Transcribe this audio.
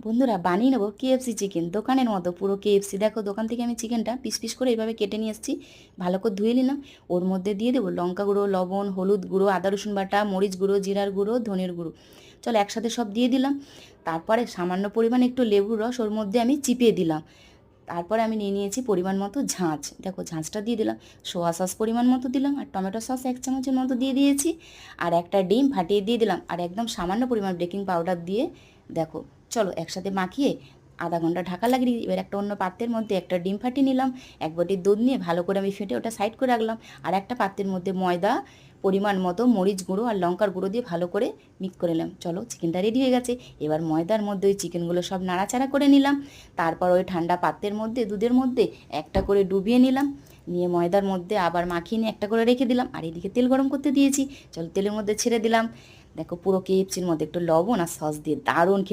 বন্ধুরা বানিয়ে নেবো কেএফসি চিকেন, দোকানের মতো পুরো কেএফসি। দেখো দোকান থেকে আমি চিকেনটা পিস পিস করে এইভাবে কেটে নিয়ে এসেছি, ভালো করে ধুয়ে নিলাম। ওর মধ্যে দিয়ে দেবো লঙ্কা গুঁড়ো, লবণ, হলুদ গুঁড়ো, আদা রসুন বাটা, মরিচ গুঁড়ো, জিরার গুঁড়ো, ধনের গুঁড়ো। চলো একসাথে সব দিয়ে দিলাম। তারপরে সামান্য পরিমাণে একটু লেবুর রস ওর মধ্যে আমি চিপিয়ে দিলাম। তারপরে আমি নিয়ে নিয়েছি পরিমাণ মতো ঝাঁঝ, দেখো ঝাঁঝটা দিয়ে দিলাম। সোয়া সস পরিমাণ মতো দিলাম, আর টমেটো সস 1 চামচের মতো দিয়ে দিয়েছি। আর একটা ডিম ফাটিয়ে দিয়ে দিলাম, আর একদম সামান্য পরিমাণ বেকিং পাউডার দিয়ে দেখো চলো একসাথে মাখিয়ে আধা ঘন্টা ঢাকা লাগিয়ে দিই। এবার একটা অন্য পাত্রের মধ্যে একটা ডিম ফাটিয়ে নিলাম, এক বাটি দুধ নিয়ে ভালো করে আমি ফেটে ওটা সাইড করে রাখলাম। আর একটা পাত্রের মধ্যে ময়দা, পরিমাণ মতো মরিচ গুঁড়ো আর লঙ্কার গুঁড়ো দিয়ে ভালো করে মিক্স করে নিলাম। চলো চিকেনটা রেডি হয়ে গেছে। এবার ময়দার মধ্যে ওই চিকেনগুলো সব নাড়াচাড়া করে নিলাম। তারপর ওই ঠান্ডা পাত্রের মধ্যে দুধের মধ্যে একটা করে ডুবিয়ে নিলাম, নিয়ে ময়দার মধ্যে আবার মাখিয়ে নিয়ে একটা করে রেখে দিলাম। আর এদিকে তেল গরম করতে দিয়েছি, চলো তেলের মধ্যে ছেড়ে দিলাম। দেখো পুরো কেএফসির মধ্যে একটু লবণ আর সস দিয়ে দারুণ